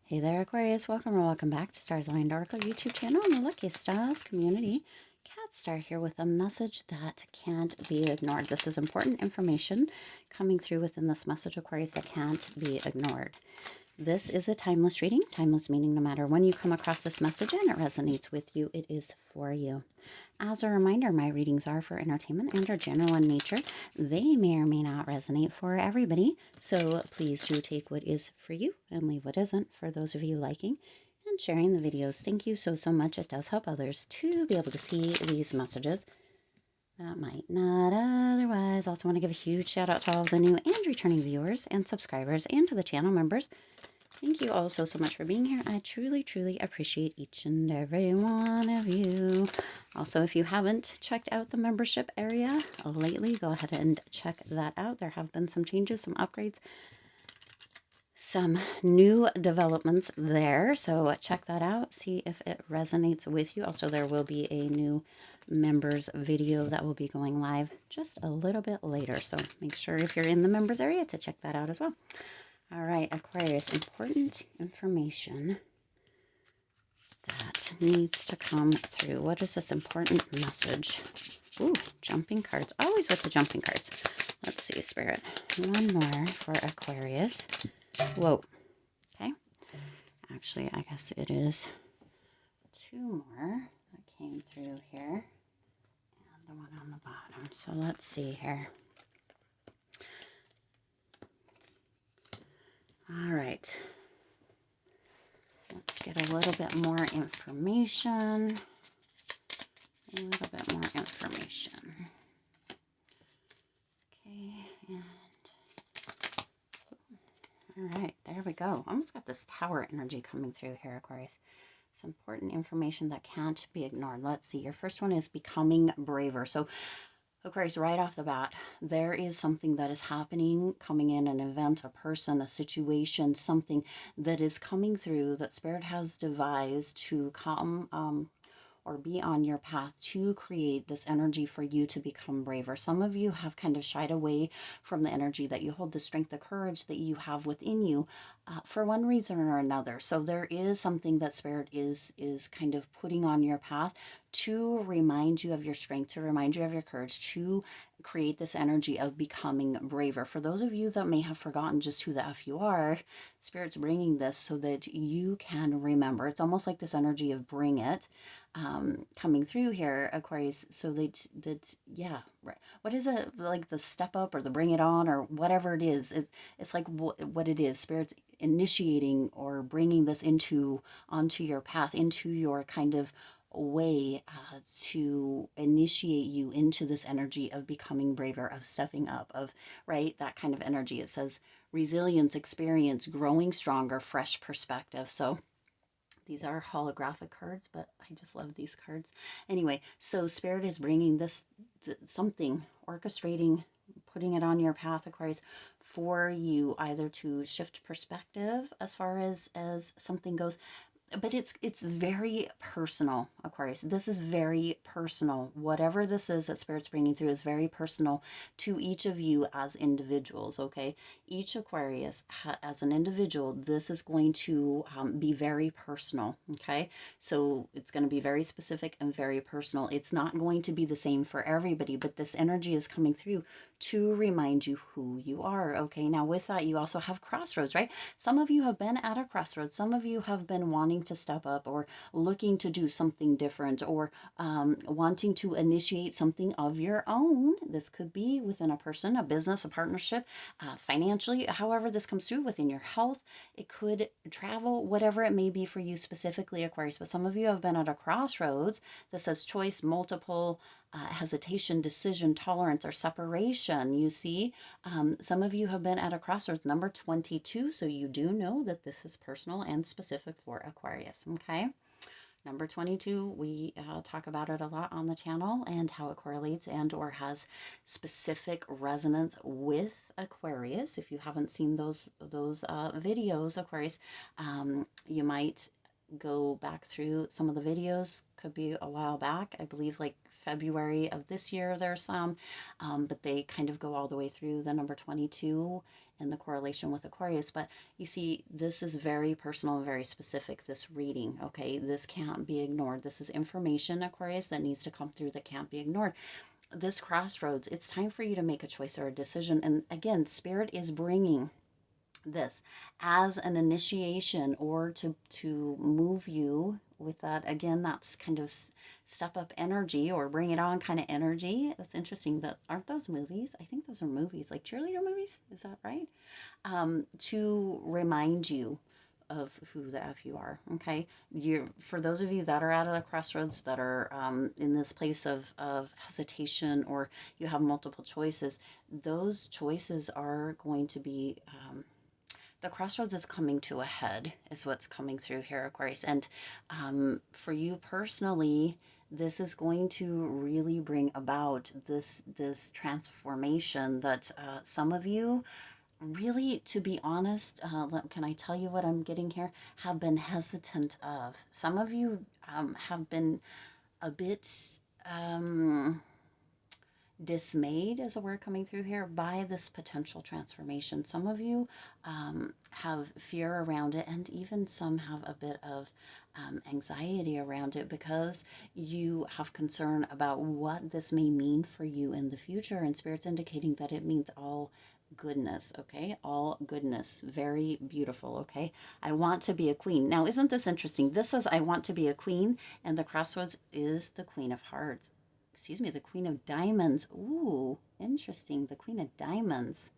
Hey there, Aquarius. Welcome or welcome back to Stars Aligned Oracle YouTube channel and the Lucky Stars community. Cat Star here with a message that can't be ignored. This is important information coming through within this message, Aquarius, that can't be ignored. This is a timeless reading. Timeless meaning no matter when you come across this message and it resonates with you, it is for you. As a reminder, my readings are for entertainment and are general in nature. They may or may not resonate for everybody, so please do take what is for you and leave what isn't for those of you liking and sharing the videos. Thank you so much. It does help others to be able to see these messages that might not otherwise. Also want to give a huge shout out to all of the new and returning viewers and subscribers and to the channel members. Thank you all so much for being here. I truly appreciate each and every one of you. Also, if you haven't checked out the membership area lately, go ahead and check that out. There have been some changes, some upgrades, some new developments there. So check that out. See if it resonates with you. Also, there will be a new members video that will be going live just a little bit later. So make sure if you're in the members area to check that out as well. All right, Aquarius, important information that needs to come through. What is this important message? Ooh, jumping cards. Always with the jumping cards. Let's see, Spirit. One more for Aquarius. Whoa. Okay. Actually, I guess it is two more that came through here. And the one on the bottom. So let's see here. All right. Let's get a little bit more information. A little bit more information. Okay, and all right, there we go. Almost got this tower energy coming through here, Aquarius. It's important information that can't be ignored. Let's see. Your first one is becoming braver. So Aquarius, right off the bat, there is something that is happening, coming in, an event, a person, a situation, something that is coming through that Spirit has devised to come or be on your path to create this energy for you to become braver. Some of you have kind of shied away from the energy that you hold, the strength, the courage that you have within you for one reason or another. So there is something that Spirit is kind of putting on your path to remind you of your strength, to remind you of your courage, to create this energy of becoming braver. For those of you that may have forgotten just who the F you are, Spirit's bringing this so that you can remember. It's almost like this energy of bring it coming through here, Aquarius, so that yeah, right. What is it, like the step up or the bring it on or whatever it is? It's like what it is. Spirit's initiating or bringing this onto your path, into your kind of way to initiate you into this energy of becoming braver, of stepping up, of right, that kind of energy. It says resilience, experience, growing stronger, fresh perspective. So these are holographic cards, but I just love these cards. Anyway, so Spirit is bringing this something, orchestrating, putting it on your path, Aquarius, for you either to shift perspective as far as something goes, but it's very personal, Aquarius. This is very personal. Whatever this is that Spirit's bringing through is very personal to each of you as individuals, okay? Each Aquarius as an individual, this is going to be very personal, okay? So it's going to be very specific and very personal. It's not going to be the same for everybody, but this energy is coming through to remind you who you are, okay? Now with that, you also have crossroads, right? Some of you have been at a crossroads. Some of you have been wanting to step up or looking to do something different or wanting to initiate something of your own. This could be within a person, a business, a partnership, financially, however this comes through, within your health. It could travel, whatever it may be for you specifically, Aquarius. But some of you have been at a crossroads that says choice, multiple, hesitation, decision, tolerance, or separation. You see, some of you have been at a crossroads, number 22, so you do know that this is personal and specific for Aquarius, okay? Number 22, we talk about it a lot on the channel and how it correlates and or has specific resonance with Aquarius. If you haven't seen those videos, Aquarius, you might go back through some of the videos. Could be a while back, I believe like February of this year, there's some, but they kind of go all the way through the number 22 and the correlation with Aquarius. But you see, this is very personal and very specific, this reading, okay? This can't be ignored. This is information, Aquarius, that needs to come through, that can't be ignored. This crossroads, it's time for you to make a choice or a decision. And again, Spirit is bringing this as an initiation, or to move you with that. Again, that's kind of step up energy, or bring it on kind of energy. That's interesting. That aren't those movies? I think those are movies, like cheerleader movies. Is that right? To remind you of who the F you are. Okay. You, for those of you that are at a crossroads, that are in this place of hesitation, or you have multiple choices, those choices are going to be the crossroads is coming to a head, is what's coming through here, Aquarius. And for you personally, this is going to really bring about this transformation that some of you really, to be honest, can I tell you what I'm getting here, have been hesitant of. Some of you have been a bit dismayed, is a word coming through here, by this potential transformation. Some of you have fear around it, and even some have a bit of anxiety around it, because you have concern about what this may mean for you in the future. And Spirit's indicating that it means all goodness. Okay, all goodness. Very beautiful. Okay, I want to be a queen. Now, isn't this interesting? This says I want to be a queen, and the crossroads is the Queen of Hearts. Excuse me, the Queen of Diamonds. Ooh, interesting. The Queen of Diamonds.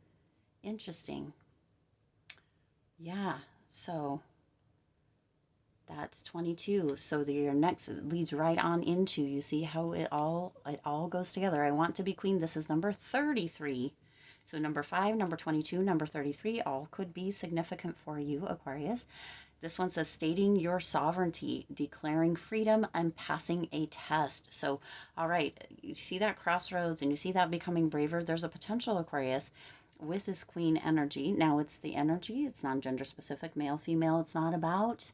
Interesting. Yeah, so that's 22. So your next leads right on into, you see how it all goes together. I want to be queen. This is number 33. So number 5, number 22, number 33, all could be significant for you, Aquarius. This one says stating your sovereignty, declaring freedom, and passing a test. So, all right, you see that crossroads, and you see that becoming braver. There's a potential, Aquarius, with this queen energy. Now, it's the energy. It's non-gender specific, male, female. It's not about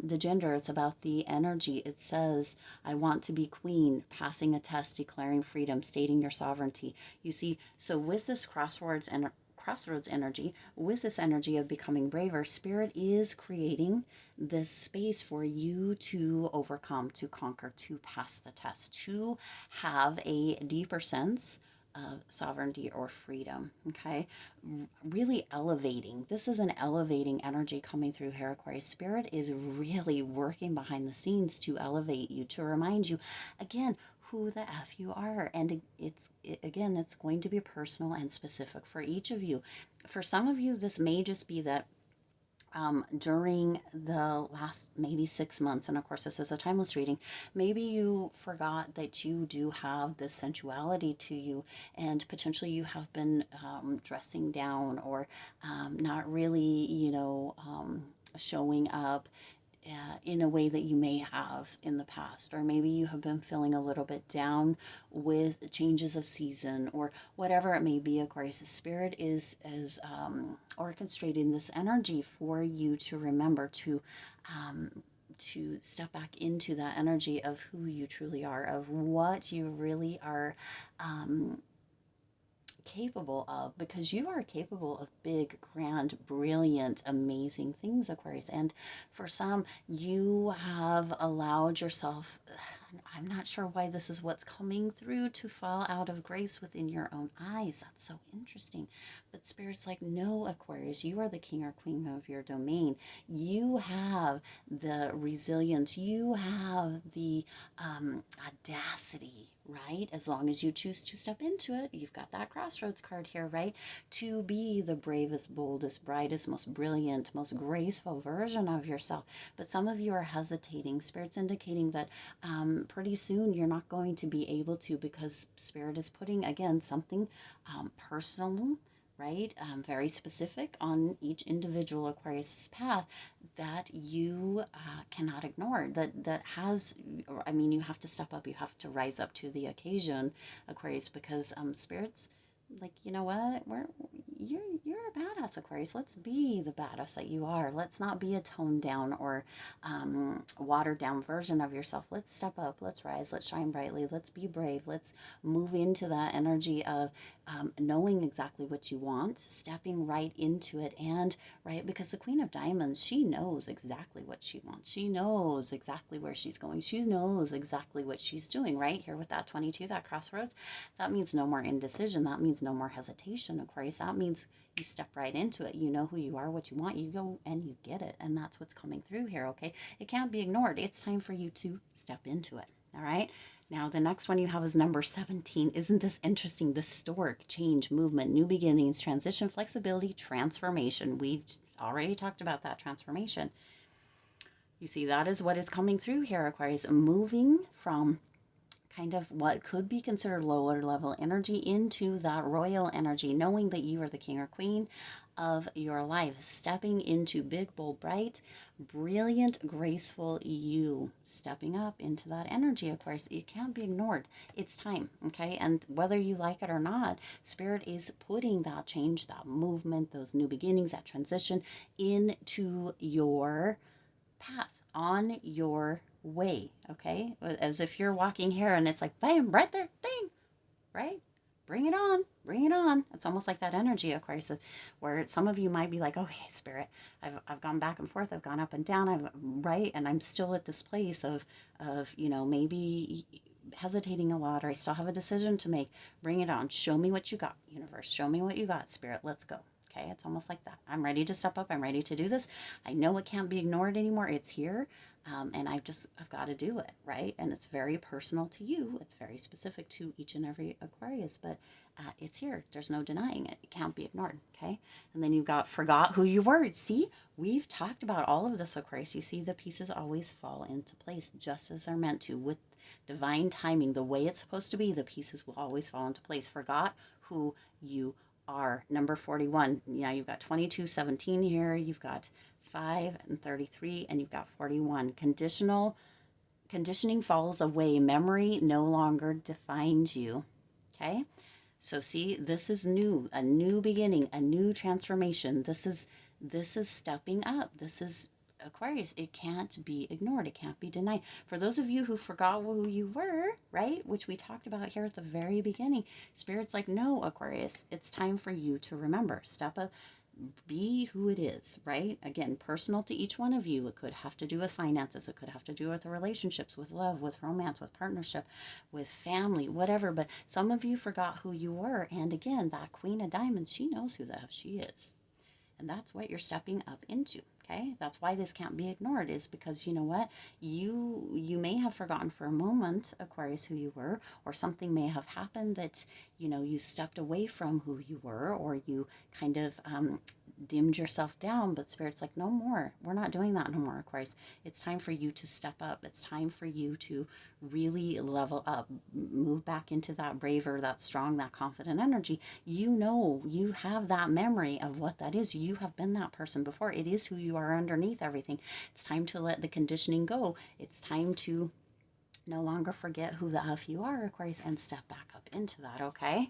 the gender. It's about the energy. It says, I want to be queen, passing a test, declaring freedom, stating your sovereignty. You see, so with this crossroads energy, with this energy of becoming braver, Spirit is creating this space for you to overcome, to conquer, to pass the test, to have a deeper sense of sovereignty or freedom. Okay, really elevating. This is an elevating energy coming through here, Aquarius. Spirit is really working behind the scenes to elevate you, to remind you again who the F you are. And again, it's going to be personal and specific for each of you. For some of you, this may just be that during the last maybe 6 months, and of course this is a timeless reading, maybe you forgot that you do have this sensuality to you, and potentially you have been dressing down, or not really, showing up in a way that you may have in the past. Or maybe you have been feeling a little bit down with changes of season, or whatever it may be. Aquarius, Spirit is orchestrating this energy for you to remember to step back into that energy of who you truly are, of what you really are capable of, because you are capable of big, grand, brilliant, amazing things, Aquarius. And for some, you have allowed yourself, I'm not sure why this is what's coming through, to fall out of grace within your own eyes. That's so interesting. But Spirit's like, no, Aquarius, you are the king or queen of your domain. You have the resilience. You have the audacity, right? As long as you choose to step into it, you've got that crossroads card here, right? To be the bravest, boldest, brightest, most brilliant, most graceful version of yourself. But some of you are hesitating. Spirit's indicating that pretty soon you're not going to be able to, because Spirit is putting, again, something personal, right? Very specific on each individual Aquarius's path that you cannot ignore. That has, I mean, you have to step up. You have to rise up to the occasion, Aquarius, because Spirit's like, you know what? you're a badass, Aquarius. Let's be the badass that you are. Let's not be a toned down or watered down version of yourself. Let's step up. Let's rise. Let's shine brightly. Let's be brave. Let's move into that energy of knowing exactly what you want, stepping right into it, and right, because the Queen of Diamonds, she knows exactly what she wants. She knows exactly where she's going. She knows exactly what she's doing. Right here with that 22, that crossroads, that means no more indecision. That means no more hesitation, Aquarius. That means you step right into it. You know who you are, what you want. You go and you get it. And that's what's coming through here, okay? It can't be ignored. It's time for you to step into it, all right? Now, the next one you have is number 17. Isn't this interesting? The stork, change, movement, new beginnings, transition, flexibility, transformation. We've already talked about that transformation. You see, that is what is coming through here, Aquarius. Moving from kind of what could be considered lower level energy into that royal energy, knowing that you are the king or queen of your life, stepping into big, bold, bright, brilliant, graceful you, stepping up into that energy. Of course, it can't be ignored. It's time, okay? And whether you like it or not, Spirit is putting that change, that movement, those new beginnings, that transition into your path, on your way, okay? As if you're walking here and it's like, bam, right there, ding, right? Bring it on, bring it on. It's almost like that energy, Aquarius, where some of you might be like, okay, Spirit, I've gone back and forth, I've gone up and down, right, and I'm still at this place of maybe hesitating a lot, or I still have a decision to make. Bring it on. Show me what you got, universe. Show me what you got, Spirit. Let's go. Okay, it's almost like that. I'm ready to step up. I'm ready to do this. I know it can't be ignored anymore. It's here. And I've got to do it, right? And it's very personal to you. It's very specific to each and every Aquarius, but it's here. There's no denying it. It can't be ignored, okay? And then you've got forgot who you were. See, we've talked about all of this, Aquarius. You see, the pieces always fall into place just as they're meant to. With divine timing, the way it's supposed to be, the pieces will always fall into place. Forgot who you are. Number 41. Yeah, you've got 22, 17 here. You've got 5 and 33, and you've got 41. Conditioning falls away. Memory no longer defines you. Okay? So see, this is new, a new beginning, a new transformation. This is stepping up. This is Aquarius. It can't be ignored. It can't be denied. For those of you who forgot who you were, right, which we talked about here at the very beginning, Spirit's like, no, Aquarius, it's time for you to remember. Step up. Be who it is, right? Again, personal to each one of you. It could have to do with finances. It could have to do with relationships, with love, with romance, with partnership, with family, whatever. But some of you forgot who you were. And again, that Queen of Diamonds, she knows who the F she is. And that's what you're stepping up into. Okay, that's why this can't be ignored, is because you know what, you may have forgotten for a moment, Aquarius, who you were, or something may have happened that you stepped away from who you were, or you kind of dimmed yourself down. But Spirit's like, no more. We're not doing that no more, Aquarius. It's time for you to step up. It's time for you to really level up, move back into that braver, that strong, that confident energy. You have that memory of what that is. You have been that person before. It is who you are underneath everything. It's time to let the conditioning go. It's time to no longer forget who the F you are, Aquarius, and step back up into that, okay?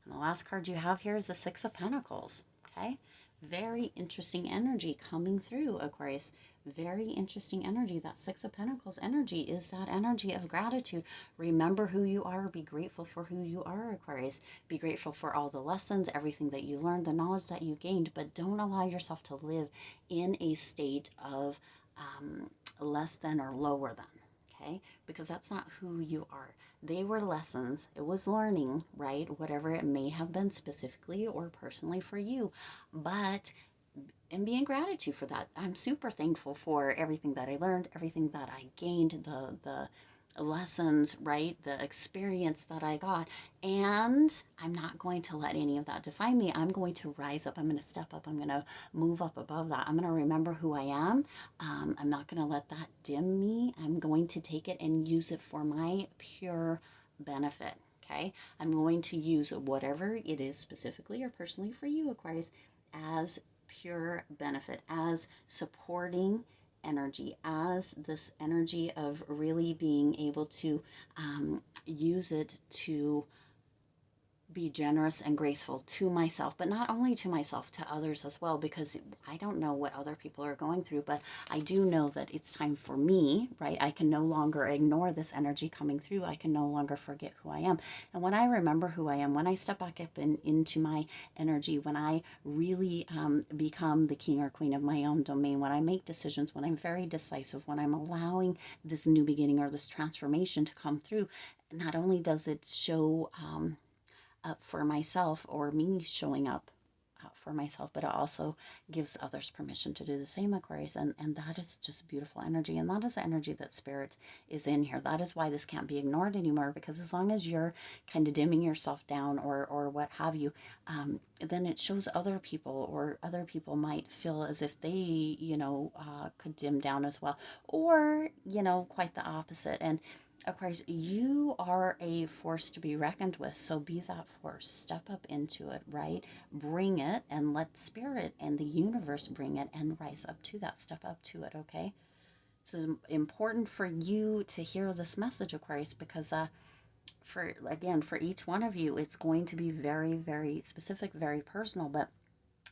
And the last card you have here is the Six of Pentacles, okay? Very interesting energy coming through, Aquarius. Very interesting energy. That Six of Pentacles energy is that energy of gratitude. Remember who you are. Be grateful for who you are, Aquarius. Be grateful for all the lessons, everything that you learned, the knowledge that you gained, but don't allow yourself to live in a state of less than or lower than. Okay, because that's not who you are. They were lessons. It was learning, right? Whatever it may have been specifically or personally for you. But, and be in gratitude for that. I'm super thankful for everything that I learned, everything that I gained, the lessons, right? The experience that I got. And I'm not going to let any of that define me. I'm going to rise up. I'm going to step up. I'm going to move up above that. I'm going to remember who I am. I'm not going to let that dim me. I'm going to take it and use it for my pure benefit. Okay. I'm going to use whatever it is specifically or personally for you, Aquarius, as pure benefit, as supporting energy, as this energy of really being able to use it to be generous and graceful to myself, but not only to myself, to others as well, because I don't know what other people are going through, but I do know that it's time for me, right? I can no longer ignore this energy coming through. I can no longer forget who I am. And when I remember who I am, when I step back up into my energy, when I really become the king or queen of my own domain, when I make decisions, when I'm very decisive, when I'm allowing this new beginning or this transformation to come through, not only does it show up for myself, or me showing up for myself, but it also gives others permission to do the same, Aquarius. And that is just beautiful energy. And that is the energy that Spirit is in here. That is why this can't be ignored anymore, because as long as you're kind of dimming yourself down, or what have you, then it shows other people, or other people might feel as if they, could dim down as well, or, quite the opposite. And Aquarius, you are a force to be reckoned with. So be that force. Step up into it, right? Bring it, and let Spirit and the universe bring it, and rise up to that. Step up to it, okay? It's important for you to hear this message, Aquarius, because for each one of you, it's going to be very, very specific, very personal, but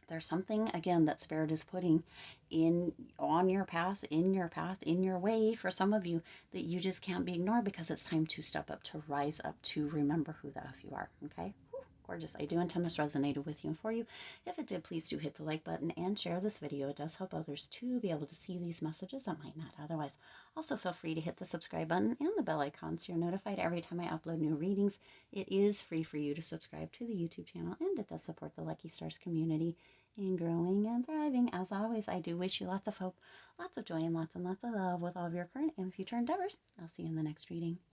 there's something, again, that Spirit is putting in on your path, in your way, for some of you, that you just can't be ignored, because it's time to step up, to rise up, to remember who the F you are. Okay. Whew, gorgeous. I do intend this resonated with you and for you. If it did, please do hit the like button and share this video. It does help others to be able to see these messages that might not otherwise. Also, feel free to hit the subscribe button and the bell icon so you're notified every time I upload new readings. It is free for you to subscribe to the YouTube channel, and it does support the Lucky Stars community in growing and thriving. As always, I do wish you lots of hope, lots of joy, and lots of love with all of your current and future endeavors. I'll see you in the next reading.